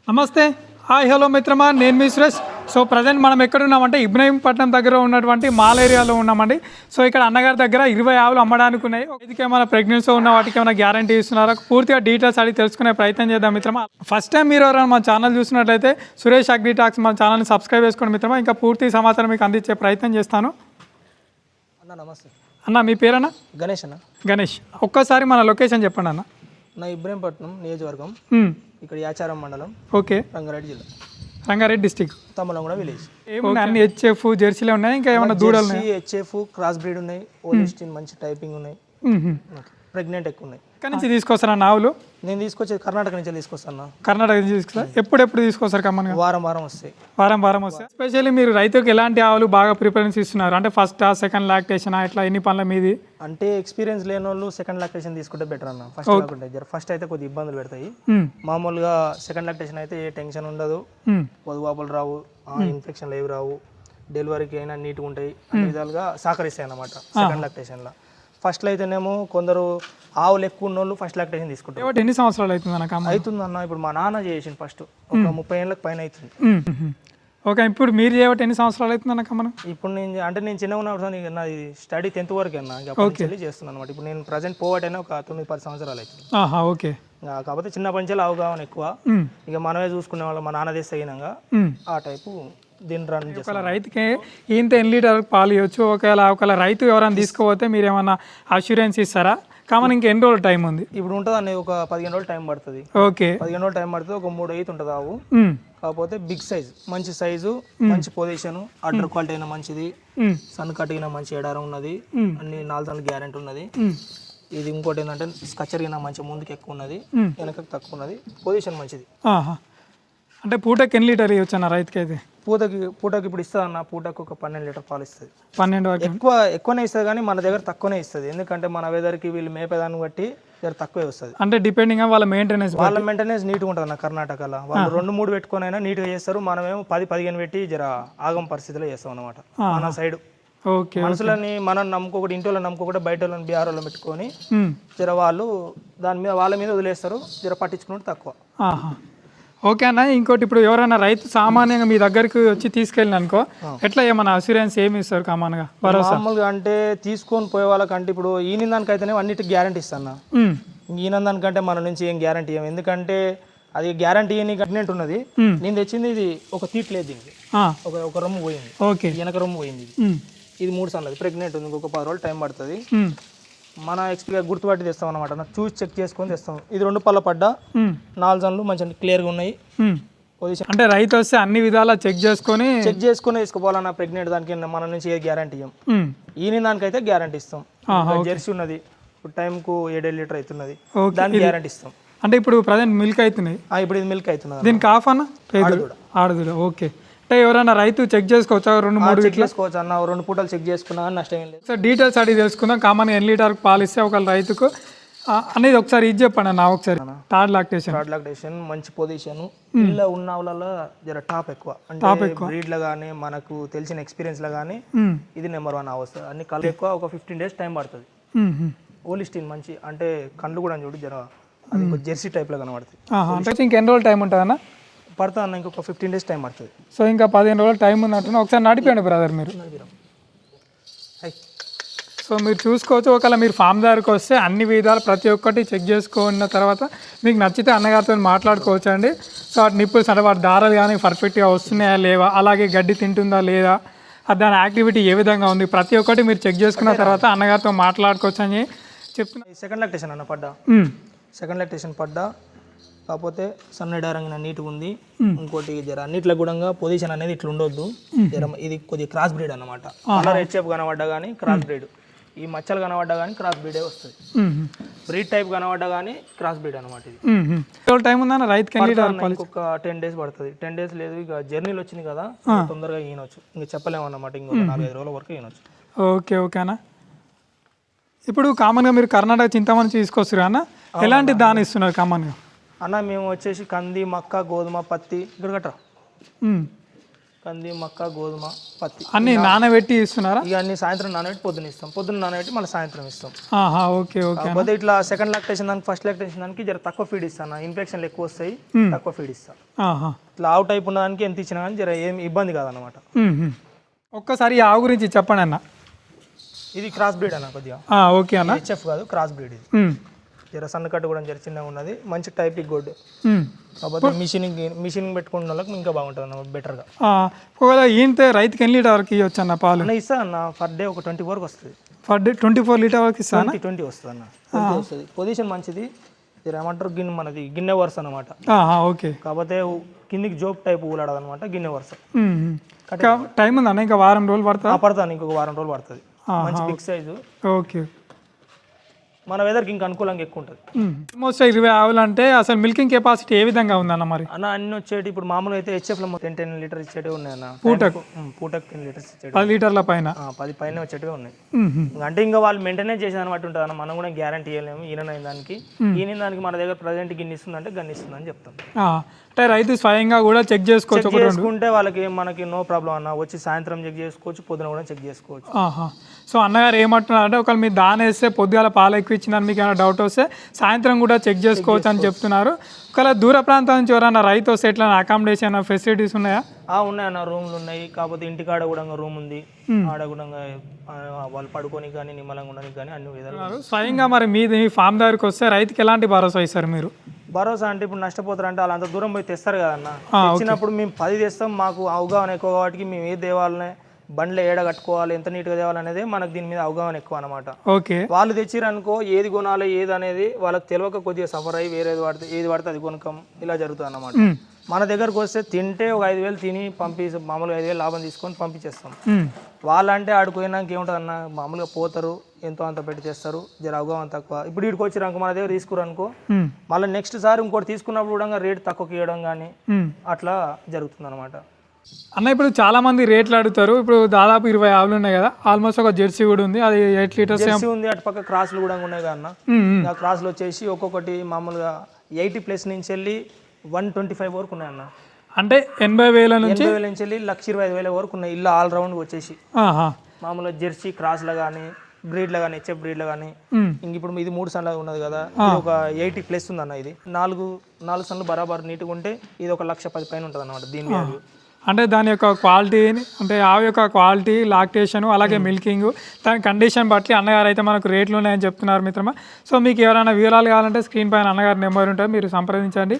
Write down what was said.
నమస్తే, hi, hello మిత్రమా, నేను మీ సురేష్. సో ప్రజెంట్ మనం ఎక్కడున్నామంటే ఇబ్రహీంపట్నం దగ్గర ఉన్నటువంటి మాల్ ఏరియాలో ఉన్నామండి. సో ఇక్కడ అన్నగారి దగ్గర 20 ఆవులు అమ్మడానికి ఉన్నాయి. ఇదికి ఏమైనా ప్రెగ్నెన్సీ ఉన్న వాటికి ఏమైనా గ్యారంటీ ఇస్తున్నారా, పూర్తిగా డీటెయిల్స్ అడిగి తెలుసుకునే ప్రయత్నం చేద్దాం మిత్రమా. ఫస్ట్ టైం మీరు ఎవరైనా మన ఛానల్ చూసినట్లయితే సురేష్ అగ్రి టాక్స్ మన ఛానల్ని సబ్స్క్రైబ్ చేసుకోండి మిత్రమా. ఇంకా పూర్తి సమాచారం మీకు అందించే ప్రయత్నం చేస్తాను. అన్న నమస్తే. అన్న మీ పేరన్నా? గణేష్ అన్న. గణేష్, ఒక్కసారి మన లొకేషన్ చెప్పండి అన్న. నా ఇబ్రహీంపట్నం నియోజకవర్గం, ఇక్కడ యాచారం మండలం, ఓకే, రంగారెడ్డి జిల్లా, రంగారెడ్డి డిస్టిక్, తమ్మలంగూడ విలేజ్. ఏమున్నాయి అన్ని హెచ్ఎఫ్ జెర్సీలే ఉన్నాయి, ఇంకా ఏమైనా దూడలు ఉన్నాయి? హెచ్ఎఫ్ క్రాస్ బ్రీడ్ ఉన్నాయి, ఓలిస్టిన్ మంచి టైపింగ్ ఉన్నాయి, ప్రెగ్నెంట్ ఎక్కువ ఉన్నాయి. ఎక్కడి నుంచి తీసుకొస్తాను ఆవులు? నేను తీసుకొచ్చేది కర్ణాటక నుంచి తీసుకొస్తాను. కర్ణాటక నుంచి తీసుకొస్తారు. ఎప్పుడెప్పుడు తీసుకొస్తారు కమ్మని? వారం వారం వస్తాయి. వారం వస్తాయి. ఎస్పెషల్లీ మీరు రైతులకు ఎలాంటి ఆవులు బాగా ప్రిఫరెన్స్ ఇస్తున్నారు? అంటే ఫస్ట్ సెకండ్ లాక్టేషన్ ఇట్లా ఎన్ని పనుల మీది? అంటే ఎక్స్పీరియన్స్ లేని వాళ్ళు సెకండ్ లాక్టేషన్ తీసుకుంటే బెటర్ అన్న. ఫస్ట్ కాకుండా ఫస్ట్ అయితే కొద్దిగా ఇబ్బందులు పెడతాయి. మామూలుగా సెకండ్ లాక్టేషన్ అయితే ఏ టెన్షన్ ఉండదు, పొదువాపులు రావు, ఇన్ఫెక్షన్లు ఏవి రావు, డెలివరీకి అయినా నీట్గా ఉంటాయి, అన్ని విధాలుగా సహకరిస్తాయి అన్నమాట సెకండ్ లాక్టేషన్లో. ఫస్ట్లో అయితేనేమో కొందరు ఆవులు ఎక్కువ ఉన్న వాళ్ళు ఫస్ట్ లాక్టేషన్ తీసుకుంటారు. ఎన్ని సంవత్సరాలు అవుతుంది అవుతుందన్న? ఇప్పుడు మా నాన్న చేసింది ఫస్ట్ ఒక 30 ఏళ్ళకి పైన అవుతుంది. ఓకే, ఇప్పుడు మీరు చేయబట్టి ఎన్ని సంవత్సరాలు అవుతుంది అన్న కమ్మను? ఇప్పుడు నేను చిన్న ఉన్నప్పుడు నాది స్టడీ 10th వరకు అన్న, ఇంకా చేస్తున్నాను అనమాట. ఇప్పుడు నేను ప్రజెంట్ పోవటైనా ఒక 9-10 సంవత్సరాలు అవుతుంది. ఓకే, కాకపోతే చిన్నప్పటి నుంచి అవగాహన ఎక్కువ, ఇక మనమే చూసుకునే వాళ్ళు, మా నాన్న తెస్తే అయినాక ఆ టైపు దీన్ని రన్ చేస్తాం. ఒకవేళ రైతుకి ఇంత ఎన్ని లీటర్ పాలు ఇవ్వచ్చు? ఒకవేళ రైతు ఎవరైనా తీసుకోపోతే మీరు ఏమన్నా అష్యూరెన్స్ ఇస్తారా? కామన్ ఇంకా ఎన్ని రోజులు టైం ఉంది? ఇప్పుడు ఉంటుంది అన్న, ఒక 15 రోజులు టైం పడుతుంది. ఓకే, 15 రోజులు టైం పడుతుంది. ఒక 3 అయితే ఉంటుంది ఆవు. కాకపోతే బిగ్ సైజ్, మంచి సైజు, మంచి పొజిషన్, అడ్డర్ క్వాలిటీ అయినా మంచిది, సన్ కట్ అయినా మంచి ఎడారం ఉన్నది, అన్ని 4 నెలల గ్యారెంటీ ఉన్నది. ఇది ఇంకోటి ఏంటంటే స్కచర్ అయినా మంచి ముందుకు ఎక్కువ ఉన్నది, వెనకకి తక్కువ ఉన్నది, పొజిషన్ మంచిది. అంటే పూటకి ఎన్ని లీటర్ ఇవ్వచ్చు అన్న రైతుకి? అయితే పూటకి ఇప్పుడు ఇస్తుంది అన్న, పూటకు ఒక 12 లీటర్ పాలు ఇస్తుంది. 12 ఎక్కువనే ఇస్తుంది, కానీ మన దగ్గర తక్కువనే ఇస్తుంది. ఎందుకంటే మన వెదర్కి వీళ్ళు మేపేదాన్ని బట్టి దగ్గర తక్కువే వస్తుంది. అంటే డిపెండింగ్ వాళ్ళ మెయింటెనెన్స్ నీట్గా ఉంటుంది అన్న. కర్ణాటకలో వాళ్ళు 2-3 పెట్టుకొని అయినా నీట్గా చేస్తారు. మనమేమో 10-15 పెట్టి జర ఆగం పరిస్థితిలో చేస్తాం అనమాట మన సైడ్. ఓకే, మనుషులని మనం నమ్ముకోకూడదు, ఇంటి వాళ్ళని నమ్ముకోకుండా బయట వాళ్ళని బీహార్ వాళ్ళని పెట్టుకొని జర వాళ్ళు దాని మీద వాళ్ళ మీద వదిలేస్తారు, జర పట్టించుకుంటే తక్కువ. ఓకే అన్న, ఇంకోటి ఇప్పుడు ఎవరైనా రైతు సామాన్యంగా మీ దగ్గరికి వచ్చి తీసుకెళ్ళిన అనుకో, ఎట్లా ఏమన్నా అష్యూరెన్స్ ఏమి ఇస్తారు కామన్గా? మామూలుగా అంటే తీసుకొని పోయే వాళ్ళకంటే ఇప్పుడు ఈనిందానికైతేనే అన్నిటికి గ్యారంటీ ఇస్తాను. ఈనందానికంటే మన నుంచి ఏం గ్యారంటీ ఇవ్వం, ఎందుకంటే అది గ్యారంటీ ప్రెగ్నెంట్ ఉన్నది. నేను తెచ్చింది ఇది ఒక తీట్ లేదు, దీనికి ఒక రొమ్ము పోయింది. ఓకే, వెనక రొమ్ము పోయింది. ఇది 3 సంవత్సరాలు ప్రెగ్నెంట్ ఉంది. ఇంకొక 10 రోజులు టైం పడుతుంది. మన ఎక్స్పీరియన్స్ గుర్తుపట్టి తెస్తాం అనమాట, చూసి చెక్ చేసుకొని తెస్తాం. ఇది 2 పళ్ళ పడ్డా, 4 జన్లు మంచిగా క్లియర్గా ఉన్నాయి. పొజిషన్ అంటే రైతు వస్తే అన్ని విధాలా చెక్ చేసుకొని తీసుకోవాలన్నా. ప్రెగ్నెంట్ దానికి మన నుంచి ఏ గ్యారంటీ ఇవ్వం. ఈయన దానికైతే గ్యారంటీ ఇస్తాం. జెర్సీ ఉన్నది, ఇప్పుడు టైంకు 7 లీటర్ అవుతున్నది, దానికి గ్యారంటీ ఇస్తాం. అంటే ఇప్పుడు ప్రజెంట్ మిల్క్ అవుతున్నాయి. ఇప్పుడు ఇది మిల్క్ అవుతున్నది. దీనికి ఆఫ్ అన్న ఆడదుడు. ఓకే, అంటే ఎవరైనా రైతు చెక్ చేసుకోవచ్చా? 2-3 చేసుకోవచ్చు అన్న, 2 పూటలు చెక్ చేసుకున్నా నష్టం ఏం లేదు. సార్ డీటెయిల్స్ అడిగి తెలుసుకుందాం. కామన్ ఎన్ని లీటర్ పాలు ఇస్తే ఒక రైతుకు అనేది ఒకసారి ఇది చెప్పండి అన్న. ఒకసారి థర్డ్ లాక్టేషన్ మంచి పొజిషన్, ఇలా ఉన్న వాళ్ళలో జర టాప్ ఎక్కువ, అంటే బ్రీడ్ లో కానీ మనకు తెలిసిన ఎక్స్పీరియన్స్ లో కానీ ఇది నెంబర్ 1 అవస్థ. అన్ని కళ్ళు ఎక్కువ, ఒక 15 days టైం పడుతుంది. ఓలిస్టిన్ మంచి, అంటే కళ్ళు కూడా చూడు జర అది జెర్సీ టైప్ లో కనబడుతుంది. ఇంకా ఎన్ని రోజులు టైం ఉంటుంది అన్న? పడుతుంది అన్న, ఇంకొక 15 days టైం పడుతుంది. సో ఇంకా 15 రోజులు టైం ఉన్నట్టున్నా. ఒకసారి నడిపోయండి బ్రదర్ మీరు. సో మీరు చూసుకోవచ్చు, ఒకవేళ మీరు ఫామ్ దగ్గరికి వస్తే అన్ని విధాలు ప్రతి ఒక్కటి చెక్ చేసుకున్న తర్వాత మీకు నచ్చితే అన్నగారితో మాట్లాడుకోవచ్చు అండి. సో వాటి నిప్పుల్స్ అంటే వాటి దారాలు కానీ పర్ఫెక్ట్గా వస్తున్నాయా లేవా, అలాగే గడ్డి తింటుందా లేదా, దాని యాక్టివిటీ ఏ విధంగా ఉంది, ప్రతి ఒక్కటి మీరు చెక్ చేసుకున్న తర్వాత అన్నగారితో మాట్లాడుకోవచ్చు అని చెప్తున్నా. సెకండ్ లాక్టేషన్ అన్న పడ్డా, సెకండ్ లాక్టేషన్ పడ్డా, కాకపోతే సన్నడారంగా నీట్గా ఉంది. ఇంకోటి జర అన్నిట్లో కూడా పొజిషన్ అనేది ఇట్లా ఉండొద్దు. జర ఇది కొద్దిగా క్రాస్ బ్రీడ్ అనమాట. కలర్ హెచ్ఎఫ్ కనబడ్డా కానీ క్రాస్ బ్రీడ్, ఈ మచ్చలు కనబడ్డా కానీ క్రాస్ బ్రీడే వస్తుంది. బ్రీడ్ టైప్ కనబడ్డా కానీ క్రాస్ బ్రీడ్ అనమాట. ఇది టైం ఉందా రైతుకి? ఇంకొక 10 days పడుతుంది. 10 days లేదు, ఇక జర్నీలు వచ్చింది కదా, తొందరగా ఈయనొచ్చు. ఇంకా చెప్పలేము అన్నమాట, ఇంకొక 4-5 రోజుల వరకు ఈయనొచ్చు. ఓకేనా. ఇప్పుడు కామన్గా మీరు కర్ణాటక చింతమని తీసుకొస్తారు అన్న, ఎలాంటి దాని ఇస్తున్నారు కామన్గా? అన్న మేము వచ్చేసి కంది, మక్క, గోధుమ, పత్తి, ఇక్కడ కట్టరా కంది మక్క గోధుమ పత్తి అన్ని నానబెట్టి ఇస్తున్నారా? ఇక అన్ని సాయంత్రం నానబెట్టి పొద్దున్న ఇస్తాం, పొద్దున్న నానబెట్టి మళ్ళీ సాయంత్రం ఇస్తాం. ఆహా, ఓకే ఓకే. కాకపోతే ఇట్లా సెకండ్ లాక్టేషన్ దానికి ఫస్ట్ లాక్టేషన్ దానికి జర తక్కువ ఫీడ్ ఇస్తాను, ఇన్ఫెక్షన్లు ఎక్కువ వస్తాయి, తక్కువ ఫీడ్ ఇస్తాను. ఆహా, ఇట్లా ఆవు టైప్ ఉన్న దానికి ఎంత ఇచ్చినా కానీ జర ఏం ఇబ్బంది కాదనమాట. ఒక్కసారి ఈ ఆవు గురించి చెప్పండి అన్న. ఇది క్రాస్ బ్రీడ్ అన్న, కొద్దిగా ఓకే అన్న. హెచ్ఎఫ్ కాదు, క్రాస్ బ్రీడ్ ఇది. జర సన్నకట్టు కూడా జర చిన్నగా ఉన్నది, మంచి టైపిక్ గొడ్డు. కాకపోతే మిషనింగ్ పెట్టుకున్న వాళ్ళకి ఇంకా బాగుంటుంది అన్న, బెటర్గా. ఒకవేళ ఈంతే రైతుకి ఎన్ని లీటర్ వరకు ఇవ్వచ్చు అన్న పాలు? అన్న ఇస్తా అన్న, పర్ డే ఒక 24 వరకు వస్తుంది. పర్ డే 24 లీటర్ వరకు ఇస్తాను. 20 వస్తుంది అన్న, 20 వస్తుంది. పొజిషన్ మంచిది, ఏమంటారు గిన్నె, మనది గిన్నె వరుస అనమాట. ఓకే. కాకపోతే కిందికి జోప్ టైప్ ఊలాడదు అనమాట, గిన్నె వరుస. టైం ఉందన్న, ఇంకా వారం రోజులు పడుతుంది? పడుతుంది, ఇంకొక వారం రోజులు పడుతుంది. మంచి బిగ్ సైజు. ఓకే. మన వెదర్కి ఇంకా అనుకూలంగా ఎక్కువ ఉంటుంది. ఆల్మోస్ట్ 20 ఆవులు అంటే అసలు మిల్కింగ్ కెపాసిటీ ఏ విధంగా ఉందన్న మరి? అన్న అన్ని వచ్చేటి ఇప్పుడు మామూలుగా అయితే హెచ్ఎఫ్లో 10 లీటర్స్ ఇచ్చేటివి ఉన్నాయి అన్న. పూటకు 10 లీటర్స్ ఇచ్చేటి, 10 లీటర్ల పైన, 10 పైన వచ్చేటివి ఉన్నాయి. అంటే ఇంకా వాళ్ళు మెయింటెనెన్స్ చేసిన అనమాట ఉంటుంది అన్న, మనం కూడా గ్యారంటీ ఇవ్వలేము. ఈయన దానికి మన దగ్గర ప్రజెంట్ గిన్నె ఇస్తుందంటే గన్ని ఇస్తుందని చెప్తాం. అంటే రైతు స్వయంగా కూడా చెక్ చేసుకోవచ్చు, చేసుకుంటే వాళ్ళకి మనకి నో ప్రాబ్లం అన్న. వచ్చి సాయంత్రం చెక్ చేసుకోవచ్చు, పొద్దున కూడా చెక్ చేసుకోవచ్చు. సో అన్నగారు ఏమంటున్నారు అంటే, ఒకవేళ మీరు దాని వేస్తే పొద్దుగాల పాలు ఎక్కువ ఇచ్చిందని మీకు ఏమైనా డౌట్ వస్తే సాయంత్రం కూడా చెక్ చేసుకోవచ్చు అని చెప్తున్నారు. ఒకవేళ దూర ప్రాంతం నుంచి ఎవరైనా రైతు వస్తే ఎట్లా అకామిడేషన్ ఫెసిలిటీస్ ఉన్నాయా? ఉన్నాయన్న, రూమ్లు ఉన్నాయి. కాకపోతే ఇంటికాడ కూడా రూమ్ ఉంది, ఆడ కూడా వాళ్ళు పడుకొని కానీ నిమ్మలంగా ఉండడానికి కానీ అన్ని విధాలు. స్వయంగా మరి మీ ఫామ్ దగ్గరికి వస్తే రైతుకి ఎలాంటి భరోసా ఇస్తారు మీరు? భరోసా అంటే ఇప్పుడు నష్టపోతారు అంటే వాళ్ళు అంత దూరం పోయి తెస్తారు కదన్న. తెచ్చినప్పుడు మేము 10 తెస్తాం, మాకు అవగాహన ఎక్కువ కాబట్టి మేము ఏ దేవాలనే బండ్లు ఏడ కట్టుకోవాలి, ఎంత నీట్గా తేవాలనేది మనకు దీని మీద అవగాహన ఎక్కువ అనమాట. ఓకే. వాళ్ళు తెచ్చిరనుకో ఏది కొనాలి ఏది అనేది వాళ్ళకి తెలియక కొద్దిగా సఫర్ అయ్యి వేరేది ఏది పడితే అది కొనకం ఇలా జరుగుతుంది అన్నమాట. మన దగ్గరకు వస్తే తింటే ఒక 5,000 తిని మామూలుగా 5,000 లాభం తీసుకొని పంపించేస్తాం. వాళ్ళంటే ఆడుకోయినాక ఏముంటుంది అన్న, మామూలుగా పోతారు, ఎంతో అంత పెట్టి చేస్తారు, జర అవగాహన తక్కువ. ఇప్పుడు వీడికి వచ్చిరనుకో, మన దగ్గర తీసుకురనుకో, మళ్ళీ నెక్స్ట్ సారి ఇంకోటి తీసుకున్నప్పుడు కూడా రేట్ తక్కువకి ఇవ్వడం కానీ అట్లా జరుగుతుంది అనమాట. అన్న ఇప్పుడు చాలా మంది రేట్లు అడుగుతారు. ఇప్పుడు దాదాపు 20 ఆవులు ఉన్నాయి కదా, ఆల్మోస్ట్ ఒక జెర్సీ కూడా ఉంది, అది 8 లీటర్స్ జెర్సీ ఉంది. అటు పక్క క్రాస్లు కూడా ఉన్నాయి కదా అన్న. ఆ క్రాస్లు వచ్చేసి ఒక్కొక్కటి మామూలుగా 80+ నుంచి వెళ్ళి 125 వరకు ఉన్నాయి అన్న. అంటే 80,000 నుంచి 80,000 నుంచి వెళ్ళి 125,000 వరకు ఉన్నాయి. ఇల్లు ఆల్ రౌండ్ వచ్చేసి మామూలుగా జెర్సీ క్రాస్లో కానీ బ్రీడ్లో కానీ హెచ్ఎఫ్ బ్రీడ్లో కానీ. ఇంక ఇప్పుడు ఇది 3 సన్లు ఉన్నది కదా, ఇది ఒక 80+ ఉంది అన్న. ఇది 4 సన్లు బరాబర్ నీట్గా ఉంటే ఇది ఒక 1,10,000 పైన ఉంటుంది అన్నమాట దీని వాల్యూ. అంటే దాని యొక్క క్వాలిటీ, అంటే ఆవు యొక్క క్వాలిటీ, లాక్టేషన్, అలాగే మిల్కింగ్, దాని కండిషన్ బట్టి అన్నగారు అయితే మనకు రేట్లు ఉన్నాయని చెప్తున్నారు మిత్రమా. సో మీకు ఎవరైనా వివరాలు కావాలంటే స్క్రీన్ పైన అన్నగారి నెంబర్ ఉంటుంది, మీరు సంప్రదించండి.